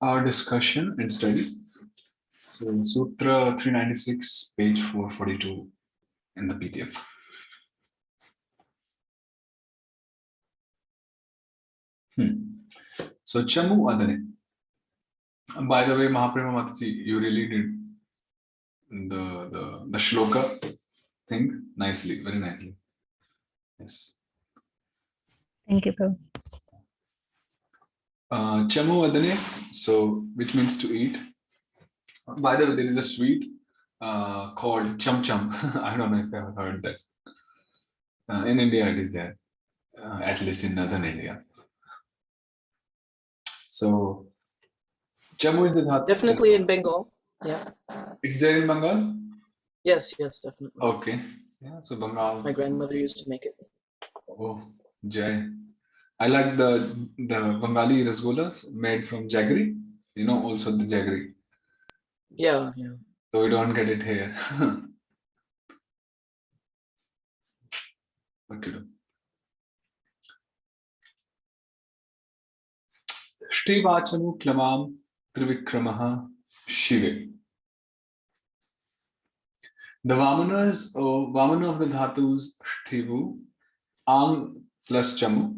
our discussion and study. So Sutra 396, page 442 in the PDF. So Chamu Adane. By the way, Mahaprema Mataji, you really did the shloka thing nicely, very nicely. Yes. Thank you, Prabhu. Chamu Adane, so which means to eat. By the way, there is a sweet called Cham Cham. I don't know if you have heard that. In India, it is there, at least in northern India. So, Chamu is the dhatu. Definitely in Bengal. Yeah. It's there in Bengal? Yes, definitely. Okay. Yeah, so Bengal. My grandmother used to make it. Oh, Jai. I like the Bengali rasgullas made from jaggery. You know, also the jaggery. Yeah. So we don't get it here. What to do? Shrivachamu Klamam Trivikramaha Shive. The Vamanas, Vamana of the Dhatus, Shrivu, Ang plus Chamu.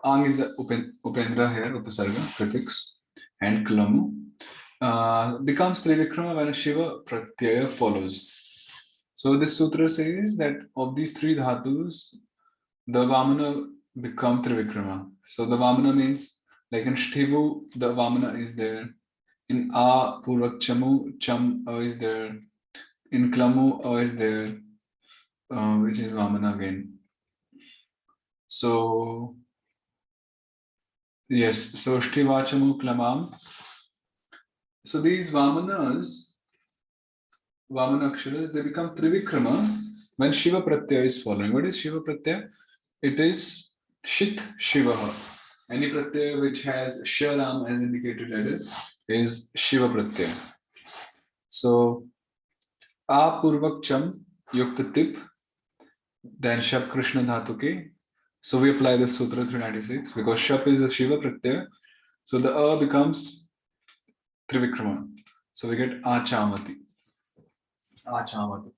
Ang is a Upendra here, Upasarga, prefix, and Klamu. Becomes Trivikrama when a Shiva Pratyaya follows. So this sutra says that of these three dhatus, the Vamana become Trivikrama. So the Vamana means, like in Shtivu, the Vamana is there. In A, Purvak Chamu, Cham is there. In Klamu, is there, which is Vamana again. So, yes, so Shtivachamu Klamam. So these Vamanas, Vamana Aksharas, they become Trivikrama when Shiva Pratyaya is following. What is Shiva Pratyaya? It is Shit Shivaha. Any Pratyaya which has Sharam as indicated at it is Shiva Pratyaya. So, A Purvak Cham Yukta Tip, then Shab Krishna Dhatuke. So we apply the Sutra 396 because Shap is a Shiva Pratyaya. So the A becomes Trivikrama. So we get Achamati. Achamati.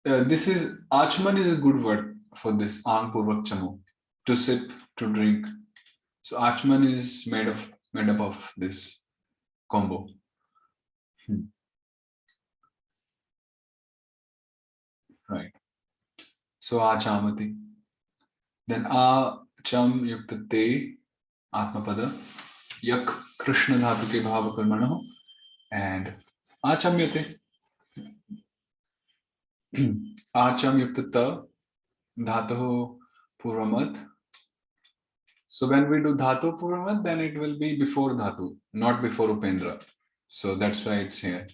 This is Achman is a good word for this Ang Purvak Chamu. To sip, to drink. So Achman is made up of this combo. Right. So Achamati. Then A Cham Yukta Te Atmapada. Yak Krishna Dhatuke Bhava Karmanaho. And Achamyate. Acham Yuktata Dhatu Puramat. So when we do Dhatu Puramat, then it will be before Dhatu, not before Upendra. So that's why it's here.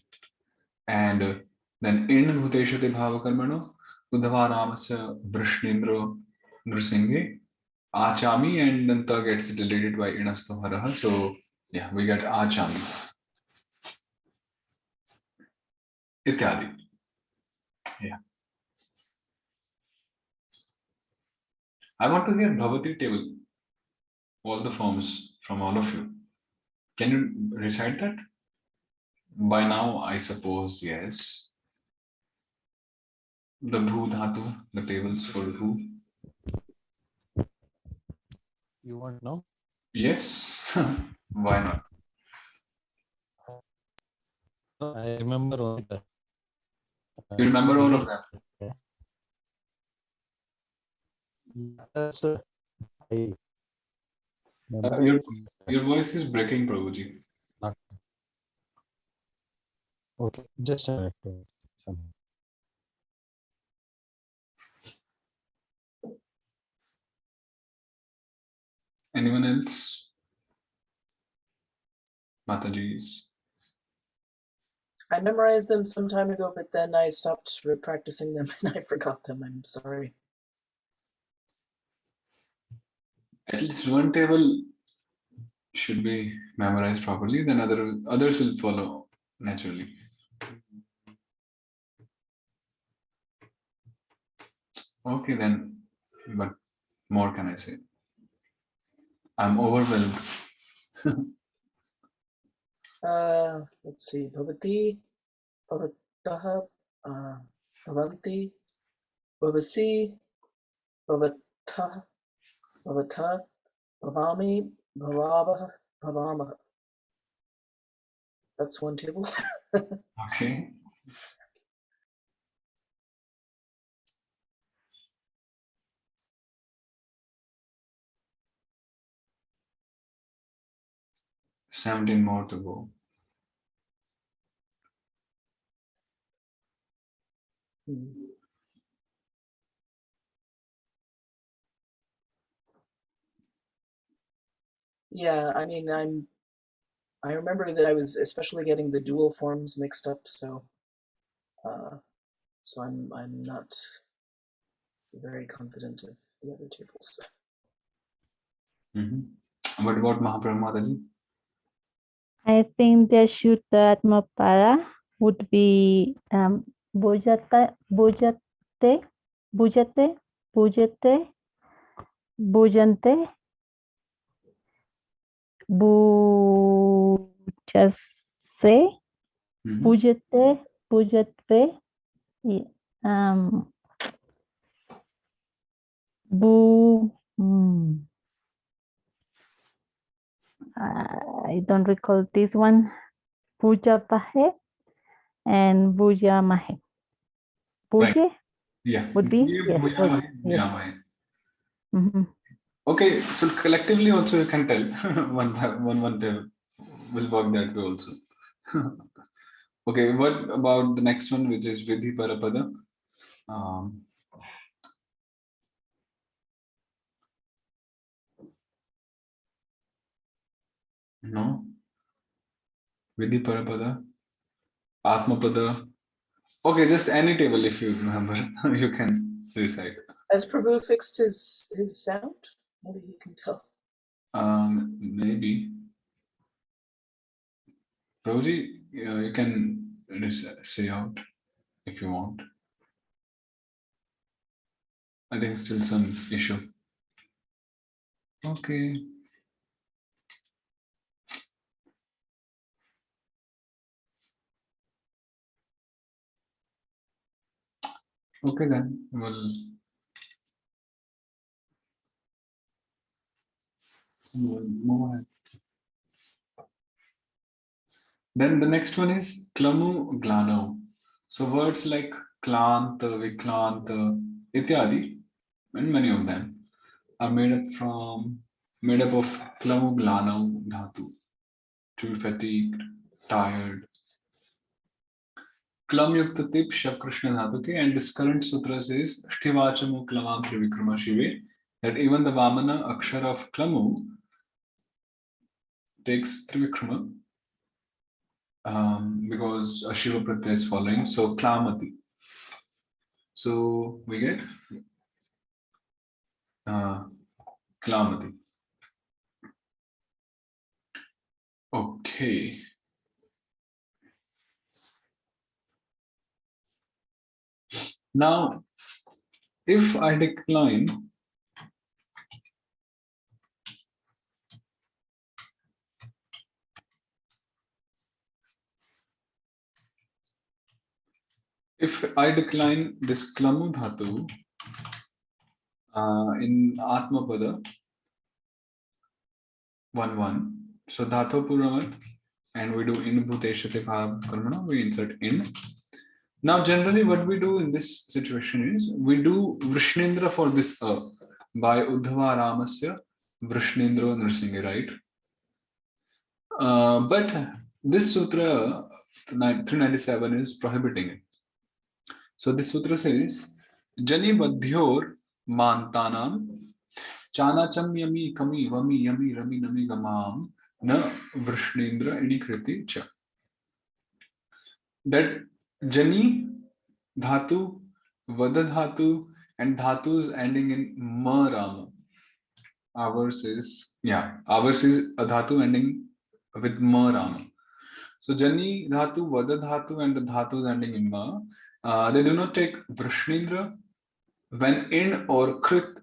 And then in Bhuteshate Bhavakarmano, Udhava Vrishnindro Nrsinghe, Achami, and then Ta gets deleted by Inasto Haraha. So yeah, we get Achami. Ityadi. Yeah. I want to hear Bhavati table, all the forms from all of you. Can you recite that? By now, I suppose, yes. The Bhu Dhatu, the tables for Bhu. You want to know? Yes. Why not? I remember only that. You remember all of them? Yes, Your voice is breaking, Prabhuji. Okay, just a minute. Anyone else? Mataji's. I memorized them some time ago, but then I stopped practicing them and I forgot them. I'm sorry. At least one table should be memorized properly, then others will follow naturally. Okay, then, but more can I say? I'm overwhelmed Let's see. Bhavati, Bhavataha, Bhavanti, Bhavasi, Bhavatha, Bhavatha, Bhavami, Bhavavaha, Bhavamaha. That's one table. Okay. $17 more to go. Yeah, I mean, I remember that I was especially getting the dual forms mixed up, so I'm not very confident of the other tables. What about Mahaprabhu Mataji? I think the Shuddhatmapada would be Bhujate, Bhujate, Bhujate, Bhujate, Bhujante, Bhujase, Bhujate, Bhujatve, I don't recall this one. Bhujapahe and Bhujamahe. Bhuje? Right. Yeah. Would be? Yes. Bhujamahe, Yes. Bhujamahe. Mm-hmm. Okay, so collectively also you can tell one table will work that way also. Okay, what about the next one, which is Vidhi Parapada? No. Vidhi Parapada, Atmapada. Okay, just any table if you remember, you can recite. Has Prabhu fixed his sound? Maybe he can tell. Maybe. Prabhuji, you can say out if you want. I think still some issue. Okay. Okay then, we'll move ahead. Then the next one is Klamu Glano. So words like Klanta, Viklanta, Ityadi, and many of them are made up of Klamu Glano Dhatu. To be fatigued, tired. Klam Yukta Tip Shav Krishna Dhatu ke, and this current sutra says Shtivachamu Klamam Trivikrama Shive, that even the Vamana Akshara of Klamu takes Trivikrama. Because a Shiva Pratyaya is following, so Klamati. So we get Klamati. Okay. Now, if I decline this Klamu Dhatu in Atmapada 1-1, so Dhatu Puramat, and we do in Bhuteshate Bhav Karmana, we insert in. Now, generally, what we do in this situation is we do Vrishnendra for this by Uddhava Ramasya Vrishnendra Narsinghe, right? But this sutra 397 is prohibiting it. So this sutra says, Jani Vadhyor Mantanam Chanacham Yami Kami Vami Yami Rami Nami Gamam Na Vrishnendra Idikriti Cha. That Jani Dhatu, Vada Dhatu, and Dhatus ending in Ma Rama. Ours is a Dhatu ending with Ma Rama. So Jani Dhatu, Vada Dhatu, and the Dhatus ending in Ma, they do not take Vrishnendra when in or Krit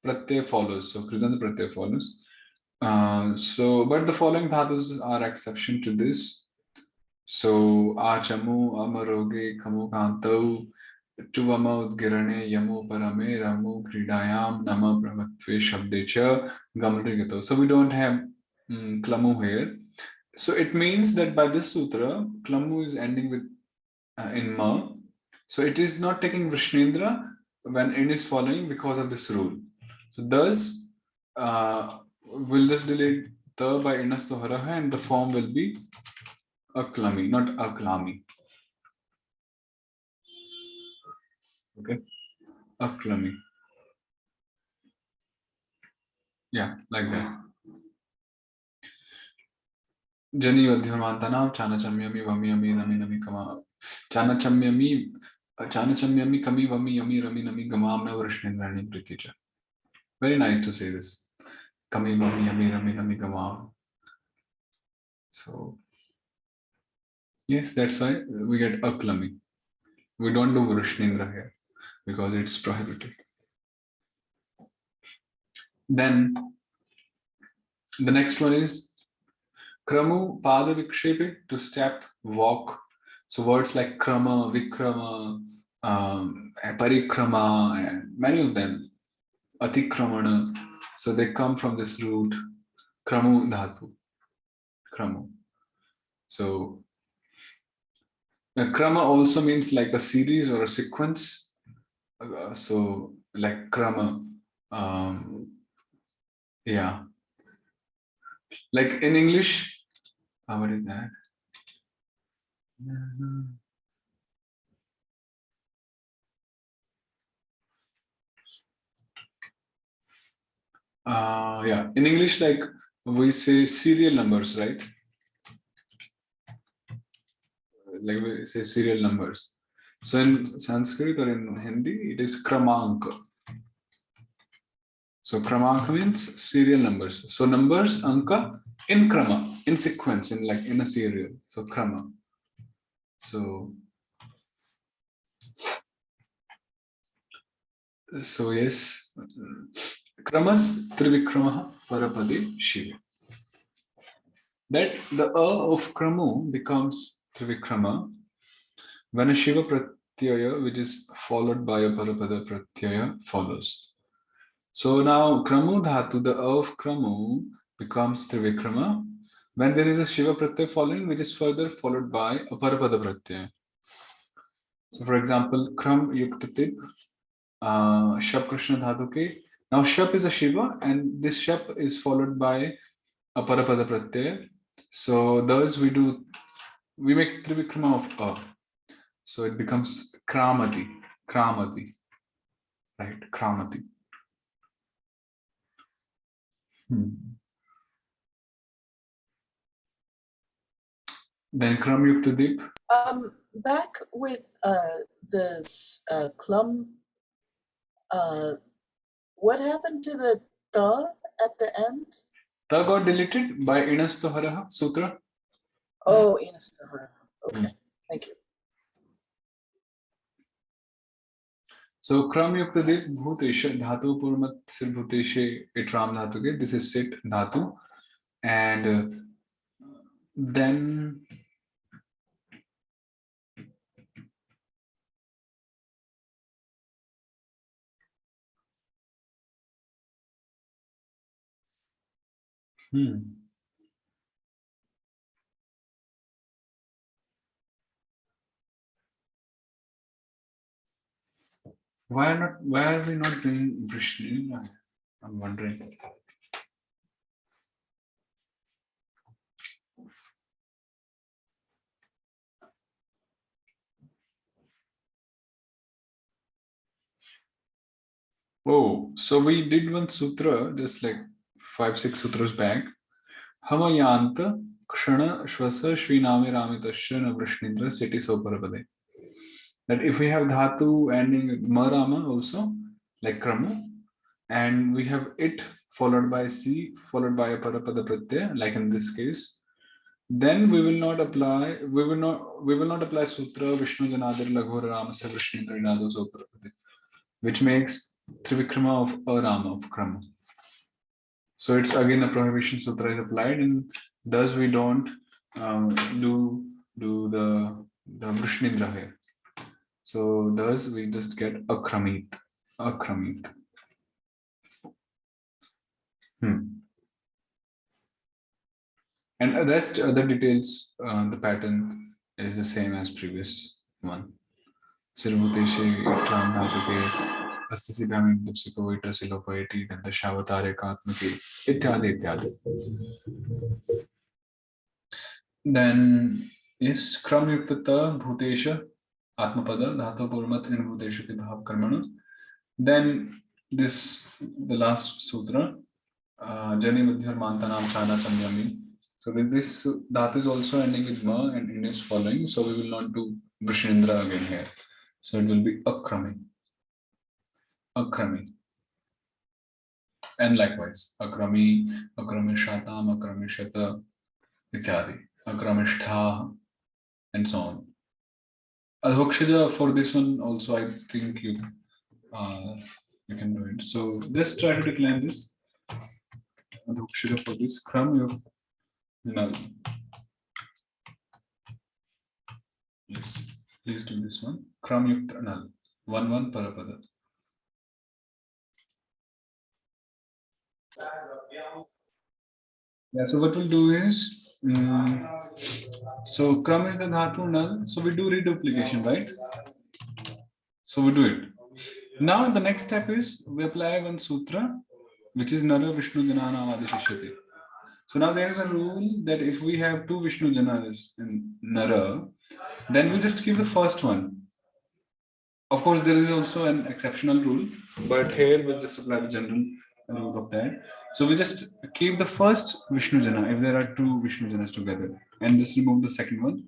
Pratyay follows. So Kritanda Pratyay follows. But the following dhatus are exception to this. So, achamu, amaroge, kamu kantau, tuvama udgirane, yamu parame, ramu kridayam, nama pramatve shabdecha, gamrigato. So we don't have klamu here. So it means that by this sutra, klamu is ending with in ma. So it is not taking Vishnendra when in is following because of this rule. So thus, will this delete the by inas toharaha and the form will be aklami, not aklami. Okay, aklami. Yeah, like that. Jani vadhyamantana chanachamyami vamyami nami nami kama chanachamyami kami vami yami rami nami gamamna Vishnendrani pritija. Very nice to say this. Kami vami yami rami nami gamam. So yes, that's why we get aklami. We don't do Vishnendra here because it's prohibited. Then the next one is kramu pada vikshepe, to step, walk. So words like krama, vikrama, parikrama, and many of them, atikramana. So they come from this root kramu dhatu. Kramu. So krama also means like a series or a sequence. So like krama, yeah. Like in English, what is that? Yeah, in English, like we say serial numbers, right? Like we say serial numbers. So in Sanskrit or in Hindi, it is kramanka. So kramanka means serial numbers. So numbers, anka, in krama, in sequence, in like in a serial. So krama. So yes, kramas trivikrama parapade shiva. That the of kramu becomes trivikrama when a shiva pratyaya, which is followed by a parapada pratyaya, follows. So now kramu dhatu, the of kramu becomes trivikrama when there is a shiva pratyaya following, which is further followed by a parapada pratyaya. So for example, kram yuktatip, shap krishna dhatu ke. Now shap is a shiva and this shap is followed by a parapada pratyaya. So thus we make trivikrama of a. So it becomes kramati, right? Kramati. Then kram yukta dip. Back with this klum, what happened to the ta at the end? Ta got deleted by inastoharaha sutra. Oh, inastahara. Okay, thank you. So kram yukta dip bhutesha dhatu purmat sir bhuteshe itram dhatu ke. This is sit dhatu. And then why are we not doing Vrishni? I'm wondering. Oh, so we did one sutra just like 5-6 sutras back. Hamayanta kshana shvasa shviname ramitasya na vrishnindra seti soparapade. That if we have dhatu ending with marama also, like krama, and we have it followed by C followed by a parapada pratyaya, like in this case, then we will not apply sutra Vishnu Janadir Laghur Ramasya Vrishnindra Inado Soparapade, which makes Trivikrama of a Rama of Krama. So it's again a prohibition sutra is applied, and thus we don't do the Vrishnindra here. So thus we just get akramit. And the rest other details, the pattern is the same as previous one. Sirvuteshe itram dhatuke astasi bhyamim dipsiko itrasilopaiti dandashavatare katmake ityadi. Then is kram yuktata bhutesha atmapada dhatu purmat in bhutesha ke bhav karmana. Then this, the last sutra, jani madhyar mantanam chana samyami. So this dhatu is also ending with ma and in is following. So we will not do Vrishnindra again here. So it will be akrami. And likewise, akrami, akramishatam, akramishata, ityadi, akramishtha, and so on. Adhokshija for this one also, I think you can do it. So just try to decline this. Adhokshija for this kram you null. Yes, please do this one. Kram yukta null. 1 parapada. Yeah, so what we'll do is, so kram is the dhatu null, so we do reduplication, right? So we do it. Now the next step is we apply one sutra, which is Nara Vishnu Janana Adishishyate. So now there is a rule that if we have 2 Vishnu Jananas in Nara, then we just keep the first one. Of course, there is also an exceptional rule, but here we'll just apply the general rule of that. So we just keep the first Vishnu Jana if there are 2 Vishnu Janas together, and just remove the second one.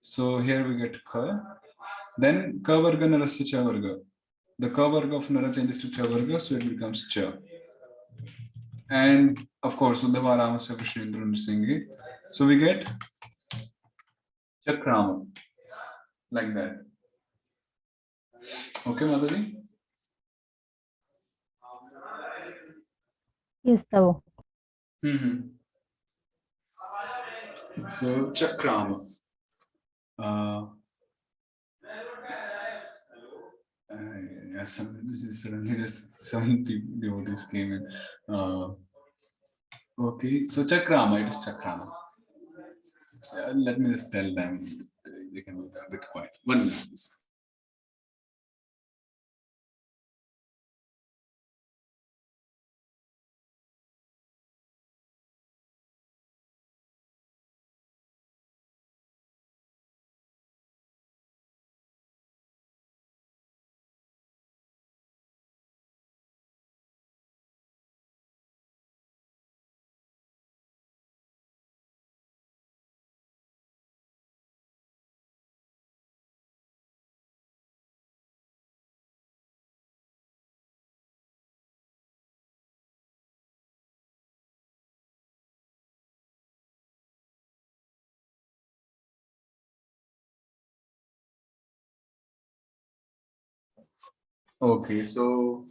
So here we get Ka. Then Ka Varga Narasya Cha Varga. The Ka Varga of Nara changes to Cha Varga, so it becomes Cha. And of course, Uddhava Ramasya Vishnu Indra Nrsingi. So we get Chakrama, like that. Okay, Madhuri? Yes, Prabhu. So Chakrama. This is suddenly just some people devotees came in. Okay, so Chakrama, it is Chakrama. Let me just tell them they can be a bit quiet. 1 minute, please. Okay, so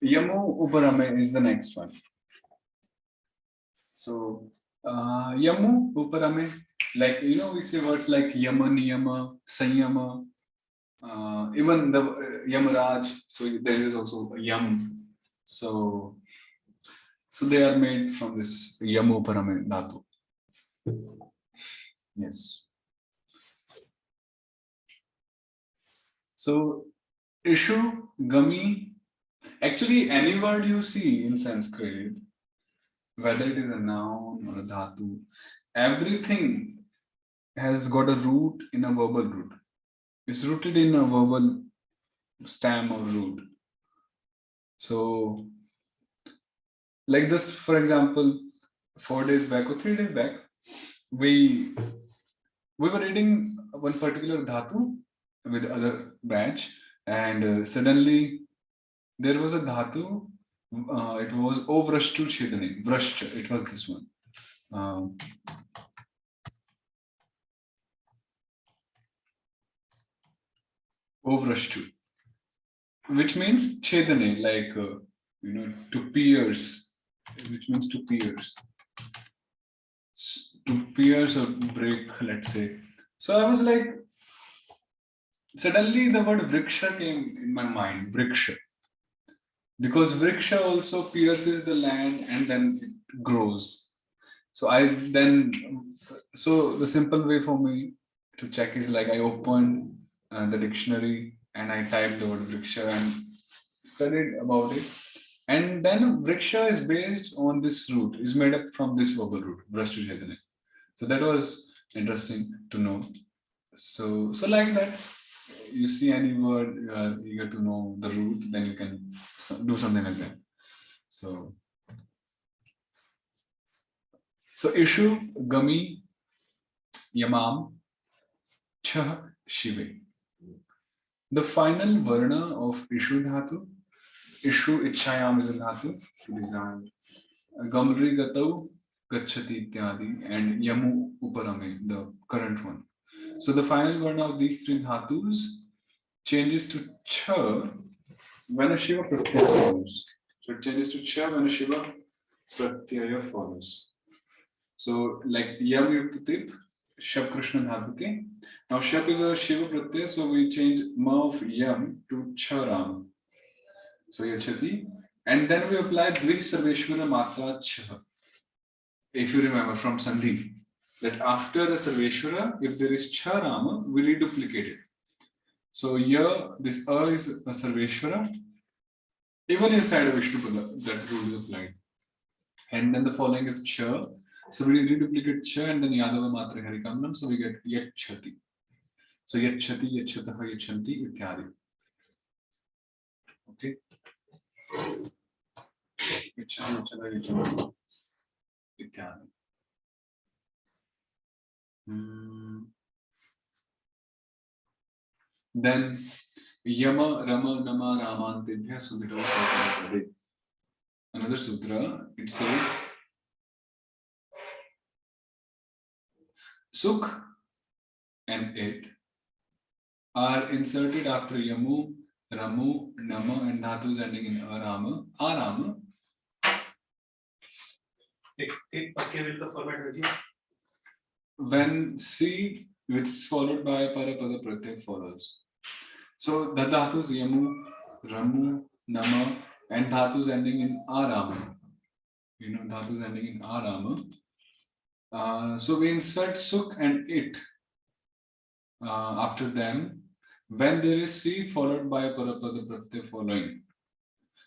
Yamu Uparame is the next one. So Yamu Uparame, like we say words like Yama, Niyama, Sanyama, even the Yamaraj. So there is also Yam. So they are made from this Yamu Uparame dhatu. Yes. So Ishu, Gami, actually any word you see in Sanskrit, whether it is a noun or a dhatu, everything has got a root in a verbal root. It's rooted in a verbal stem or root. So, like just for example, 4 days back or 3 days back, we were reading one particular dhatu with other batch, and suddenly there was a dhatu. It was Ovrashtu Chedane. Vrashcha. It was this one. Ovrashtu, which means Chedane, like to pierce, which means to pierce. To pierce or break, let's say. So I was like, suddenly the word vriksha came in my mind, vriksha. Because vriksha also pierces the land and then it grows. So so the simple way for me to check is like I opened the dictionary and I typed the word vriksha and studied about it. And then vriksha is based on this root, is made up from this verbal root, vrashtu chaitanya. So that was interesting to know. So like that, you see any word, you are eager to know the root, then you can do something like that. So Ishu, Gami, Yamam, Chah, Shive. The final varna of Ishu dhatu, Ishu Ichayam is a dhatu, designed. Gamri Gatau, Gachati Ityadi, and Yamu Uparame, the current one. So the final varna of these three dhatus changes to Cha when a Shiva Pratyaya follows. So it changes to Cha when a Shiva Pratyaya follows. So like Yam Yuktitip, Shab Krishna Dhatuke. Now Shab is a Shiva Pratyaya, so we change Ma of Yam to Charam. So Yachati. And then we apply Dvij Sarveshwara Matra Cha. If you remember from Sandhi, that after a Sarveshwara, if there is Charama, we reduplicate it. So here, this A is a Sarveshwara. Even inside of Vishnupada, that rule is applied. And then the following is Cha. So we reduplicate Cha and then Yadava Matra Harikamnam, so we get Yat Chati. So Yat Chati, Yat Chataha, Yat Chanti, Ityadi. Okay. Yat Chati, Yat Chataha, Yat Chanti, Ityadi. Then Yama, Rama, Nama, Ramantibhya Sudhita Sutra. Another sutra, it says Sukh and it are inserted after Yamu, Ramu, Nama, and dhatus ending in Arama. Arama. When C, which is followed by Parapada Pratyaya follows. So the dhatus Yamu, Ramu, Nama, and dhatus ending in Arama. You know, dhatus ending in Arama. So we insert Sukh and it after them when there is C followed by Parapada Pratyaya following.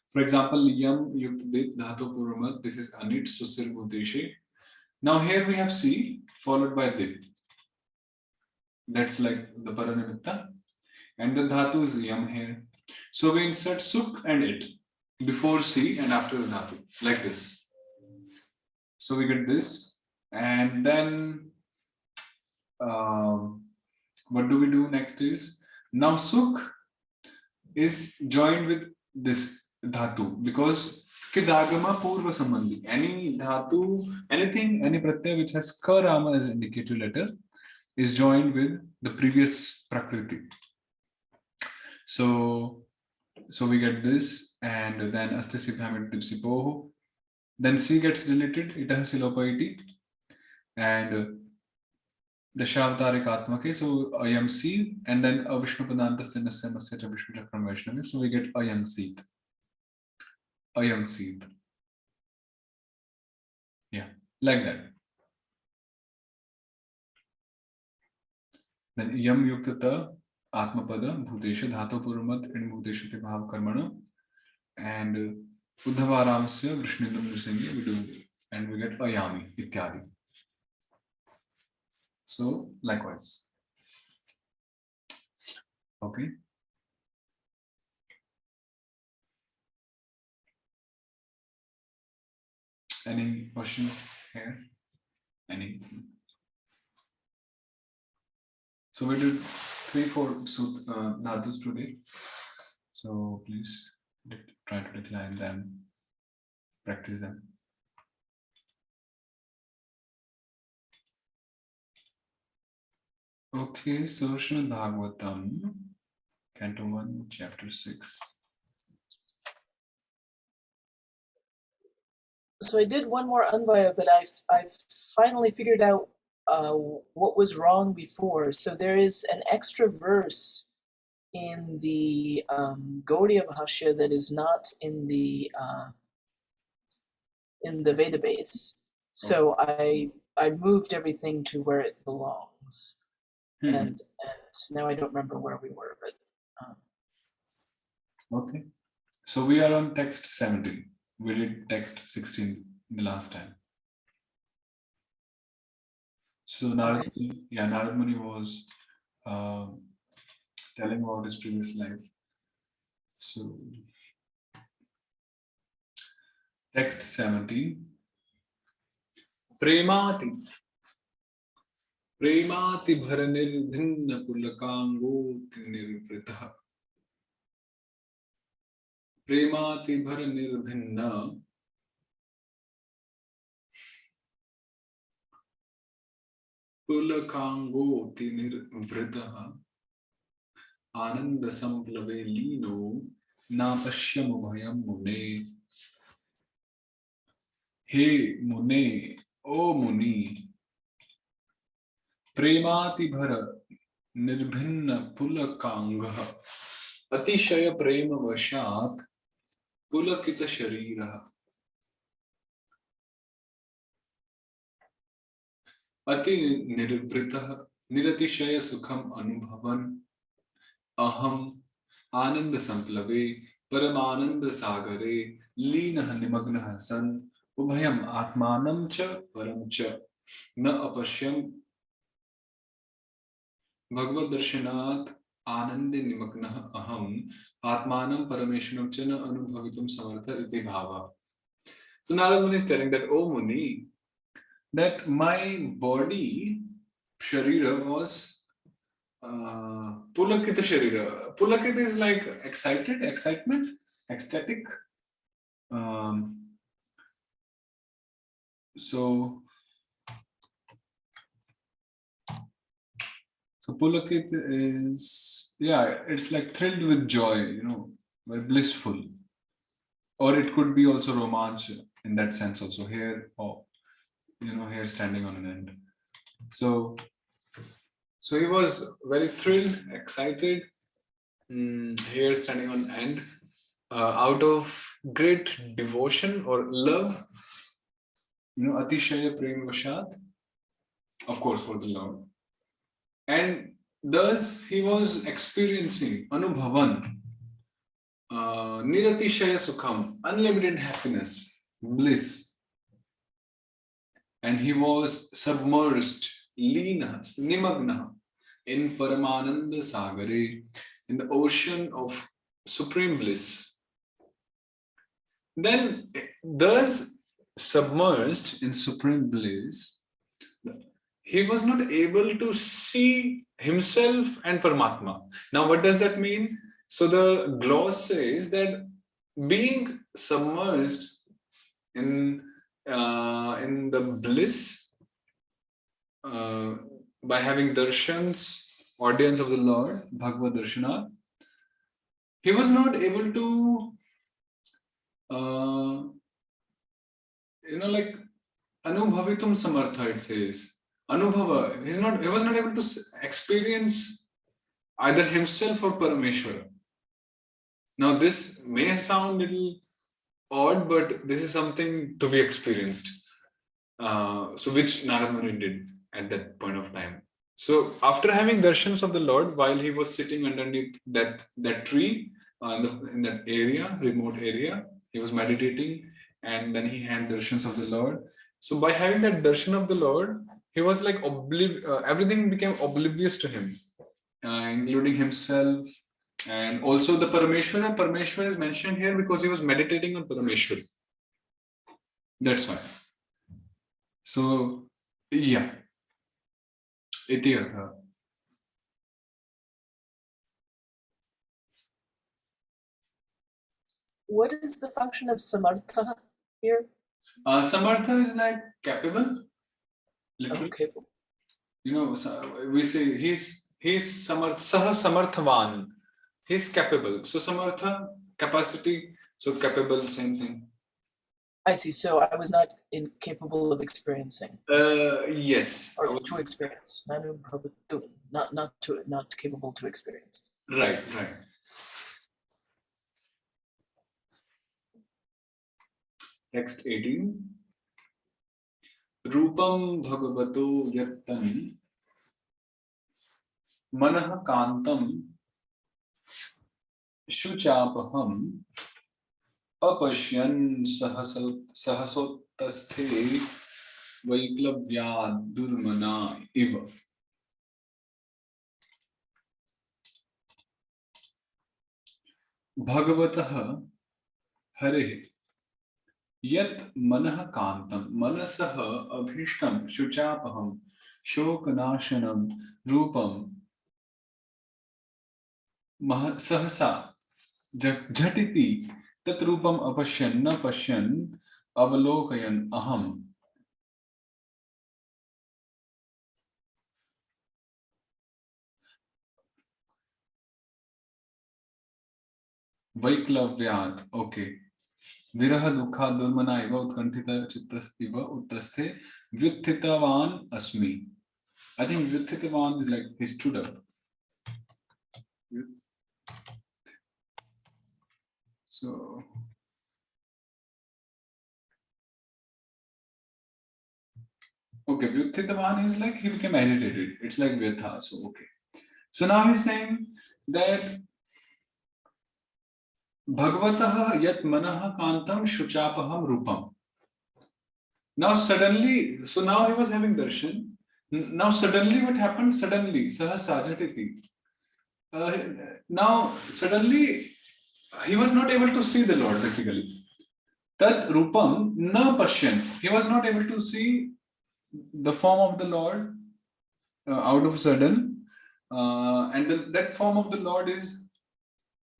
For example, Yam Yukt Dit Dhatu Puramat, this is Anit Susir Bhuteshe. Now here we have C followed by Dit. That's like the Paranimitta. And the Dhatu is Yam here. So we insert Sukh and it before C and after the Dhatu, like this. So we get this. And then what do we do next is, now Sukh is joined with this Dhatu because Kidagama Purva Sambandhi. Any Dhatu, anything, any Pratyaya which has Karama as indicative letter is joined with the previous Prakriti. So we get this, and then Astasibhamit Dipsipoho. Then C gets deleted, Itaha Silopaiti, and the Shavtarik Atmake, so Ayam C, and then Avishnu Padanta Sinasya Masya Vishnu Chakram Vaishnavi, so we get Ayam Seed. Ayam Seed. Yeah, like that. Then Yam Yuktata Atmapada Bhutesha Dhatu Puramat in Bhutesha Bhav Karmana, and Uddhavaramasya Vishnindram Nrisinghi we do, and we get Ayami Ityadi. So likewise. Okay. Any question here? Any? So we did 3-4 dhatus today. So please try to decline them, practice them. Okay, so Srimad Bhagavatam, Canto 1, Chapter 6. So I did one more Anvaya, but I finally figured out what was wrong before. So there is an extra verse in the Gaudiya Bhashya that is not in the Veda base. So I moved everything to where it belongs, and now I don't remember where we were, but Okay. So we are on text 17. We did text 16 the last time. So Narad, Okay. Narad Muni was telling about his previous life. So text 17. Premati bhara nirbhinna pulakangoti nirvritah. Premati bhara nirbhinna pulakangoti nirvritah. Ananda samplave lino na pashyam bhayam mune. He mune, O muni, premati bhara nirbhinna pulakangha atishaya prema vashat pulakita sharira ati nirbritah niratishaya sukham anubhavan aham ananda samplave paramananda sagare leenah nimagnah san ubhayam atmanam cha param cha na apashyam Bhagavad Darshanat Anande Nimagnah Aham Atmanam Parameshwaram Chana Anubhavitum Samartha Iti Bhava. So Narad Muni is telling that, oh Muni, that my body, Sharira, was Pulakita Sharira. Pulakita is like excited, excitement, ecstatic. So Pulakit is, it's like thrilled with joy, very blissful. Or it could be also romanch in that sense also, hair, or, hair standing on an end. So he was very thrilled, excited, hair standing on end, out of great devotion or love, Atishaya Prem Vashat, of course, for the Lord. And thus he was experiencing Anubhavan, Niratishaya Sukham, unlimited happiness, bliss. And he was submerged, Leena, Nimagna, in Paramananda Sagare, in the ocean of supreme bliss. Then, thus submerged in supreme bliss, he was not able to see himself and Paramatma. Now, what does that mean? So the gloss says that being submerged in the bliss by having darshans, audience of the Lord, Bhagavad Darshana, he was not able to, like Anubhavitum Samartha, it says. Anubhava, he was not able to experience either himself or Parameshwara. Now this may sound a little odd, but this is something to be experienced. So which Narad Muni did at that point of time. So after having darshans of the Lord, while he was sitting underneath that tree in that area, remote area, he was meditating, and then he had darshans of the Lord. So by having that darshan of the Lord, he was like everything became oblivious to him, including himself, and also the Parameshwara. Parameshwara is mentioned here because he was meditating on Parameshwara. That's why. So, yeah. Iti artha. what is the function of Samartha here? Samartha is like capable. Literally. Okay. We say he's saha samarthavan. He's capable. So samartha, capacity. So capable, same thing. I see. So I was not incapable of experiencing. Yes. Or to experience. Not capable to experience. Right. Text 18. Rupam bhagavato yattan manah kantam shuchapaham apashyan sahasotasthe vaiklavyad durmana iva. Bhagavatah Hare Yat manah kantam manasah abhishtam shuchapaham shokanashanam rupam sahasa jhatiti tat rupam apashyan na pashyan avalokayan aham. Vaiklavyat. Okay. Viraha dukha durmana iva utkantita chittas iva uttasthe vyuthitavan asmi. I think vyuthitavan is like he stood up. So okay, vyuthitavan is like he became agitated. It's like vyatha. So okay. So now he's saying that Bhagavatah yat manah kantam shuchapaham rupam. Now suddenly, so now he was having darshan. Now suddenly what happened? Suddenly, sahasajatiti. Now suddenly he was not able to see the Lord basically. Tat rupam na pashyan. He was not able to see the form of the Lord out of sudden. And that form of the Lord is,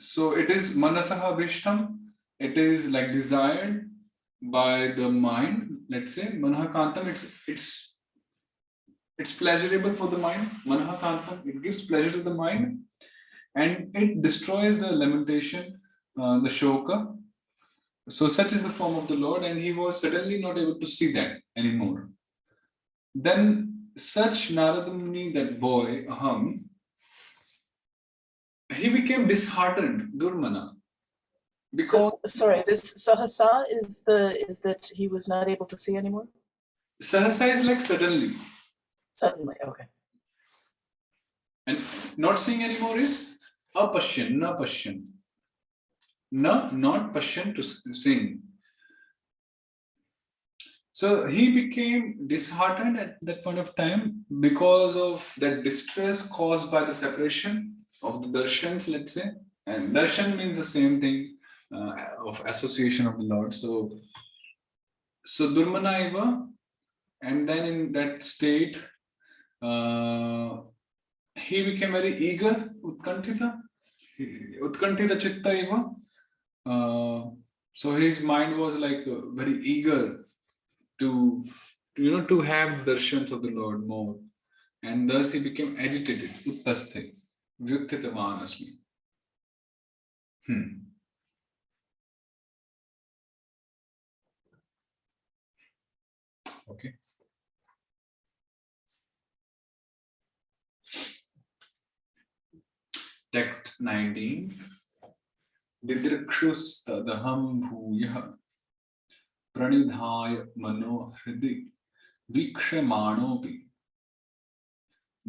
so it is manasaha vishtam. It is like desired by the mind. Let's say manahakantam. It's pleasurable for the mind. Manahakantam. It gives pleasure to the mind, and it destroys the lamentation, the shoka. So such is the form of the Lord, and he was suddenly not able to see that anymore. Then such Narada Muni, that boy, Aham, he became disheartened, Durmana. Because sorry, this sahasa is that he was not able to see anymore? Sahasa is like suddenly. Suddenly, okay. And not seeing anymore is apashyan, na pashyan. Na, not pashyan, to sing. So he became disheartened at that point of time because of that distress caused by the separation of the darshans, let's say. And darshan means the same thing, of association of the Lord. So Durmana iva, and then in that state, he became very eager, utkantita chitta iva. So his mind was like very eager to have the darshans of the Lord more, and thus he became agitated. Uttasthe vyuthitavan asmi. Okay. Text 19. Didrikshustadaham bhuyah pranidhaya mano hridi vikshemanopi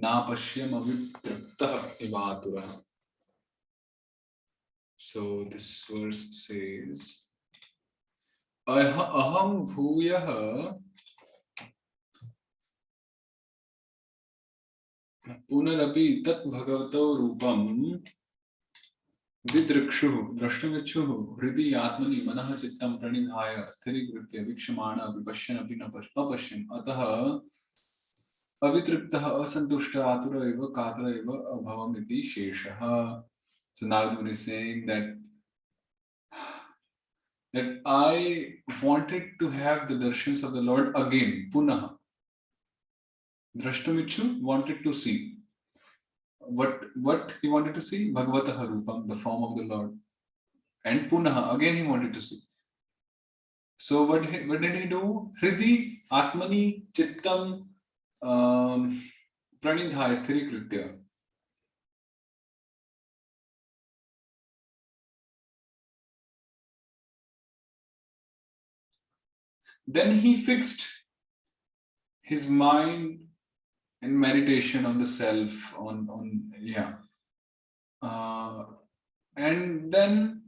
napashyam avitriptah ivaturah. So this verse says, aham bhuyah punarapi tat bhagavato rupam Didrikshuhu, Drashtavichuhu, Hridi Atmani, Manaha Chittam Pranidhaya, Sthirikritya, Vikshmana, Vipashyan, Apina Apashyan, Ataha, Avitriptaha, Asantushta, Atura eva, Katra eva, Abhavamiti, Sheshaha. So Narada is saying that I wanted to have the darshans of the Lord again, Punaha. Drashtamichu wanted to see. What he wanted to see? Bhagavataha Rupam, the form of the Lord. And Punaha, again he wanted to see. So what did he do? Hridi Atmani Chittam Pranidhaya Sthirikritya. Then he fixed his mind in meditation on the self, and then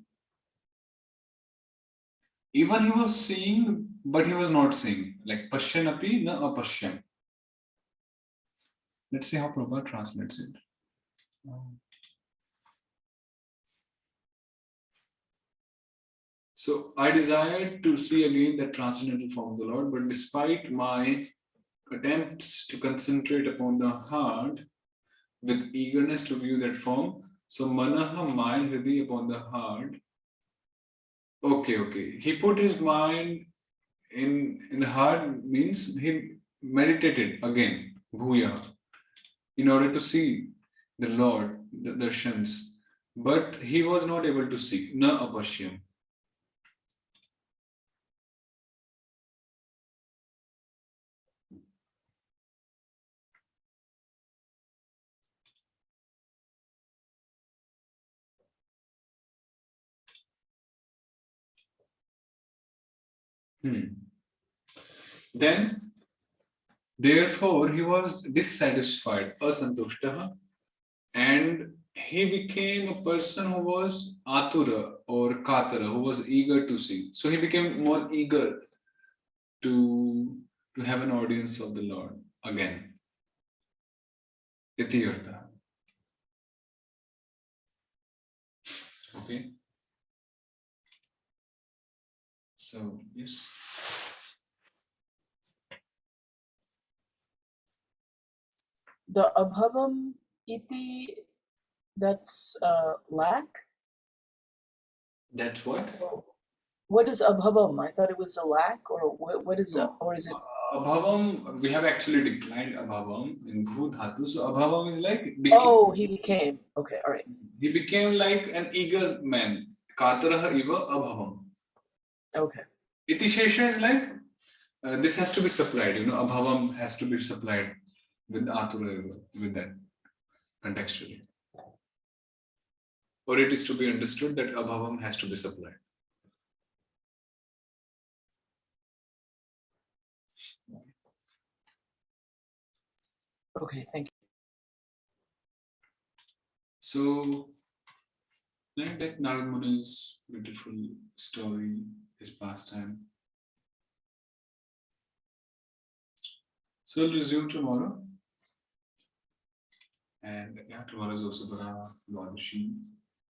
even he was seeing, but he was not seeing. Like Pashyanapi na apashyam. Let's see how Prabhupada translates it. So I desired to see again the transcendental form of the Lord, but despite my attempts to concentrate upon the heart with eagerness to view that form, so manaha, mind, hridi upon the heart. Okay. He put his mind in the heart, means he meditated again, bhuya, in order to see the Lord, the darshans, but he was not able to see, na apashyam. Then, therefore, he was dissatisfied, asantushtaha, and he became a person who was atura or katara, who was eager to see. So he became more eager to have an audience of the Lord again. Iti artha. Okay. So, yes. The abhavam iti, that's lack. That's what? What is abhavam? I thought it was a lack, or what is it? Or is it? Abhavam, we have actually declined abhavam in bhu dhatu. So abhavam is like Oh, he became. Okay, all right. He became like an eager man. Kataraha iva abhavam. Okay. Iti shesha is like this has to be supplied. Abhavam has to be supplied with atura iva, with that contextually. Or it is to be understood that abhavam has to be supplied. Okay, thank you. So, like that Narad Muni's beautiful story, his pastime. So we'll resume tomorrow. And yeah, tomorrow is also Dwadashi.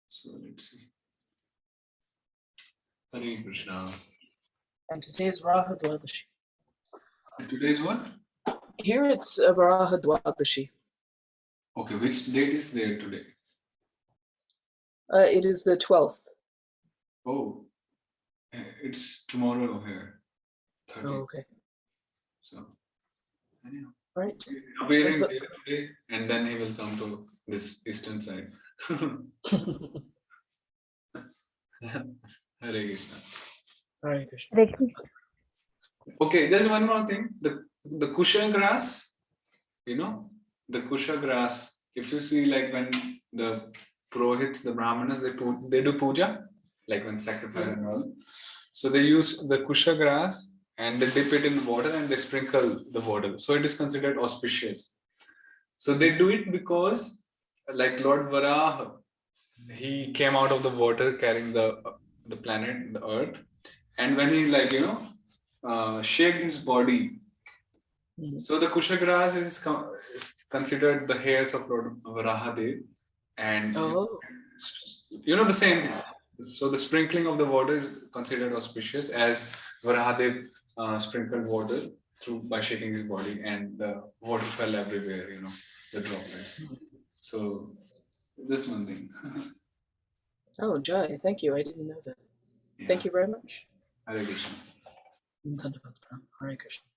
So let's see. Hare Krishna. And today is Varaha Dwadashi. And today is what? Here it's Varaha Dwadashi. Okay, which date is there today? It is the 12th. Oh, it's tomorrow here. 30th. Oh, okay. So, anyhow. Right. Appearing there today, and then he will come to this eastern side. Hare Krishna. Hare Krishna. Hare Krishna. Okay, there's one more thing. The kusha grass, the kusha grass. If you see, like when the Purohits, the Brahmanas, they do puja, like when sacrifice and all. So they use the kusha grass and they dip it in water and they sprinkle the water. So it is considered auspicious. So they do it because, like Lord Varaha, he came out of the water carrying the planet, the earth, and when he shaved his body. So the kusha grass is considered the hairs of Lord Varahadev, and the same thing. So the sprinkling of the water is considered auspicious, as Varahadev sprinkled water by shaking his body, and the water fell everywhere, the droplets. So this one thing. Oh, Jai, thank you. I didn't know that. Yeah. Thank you very much. Hare Krishna. Dhanyavad, Hare Krishna.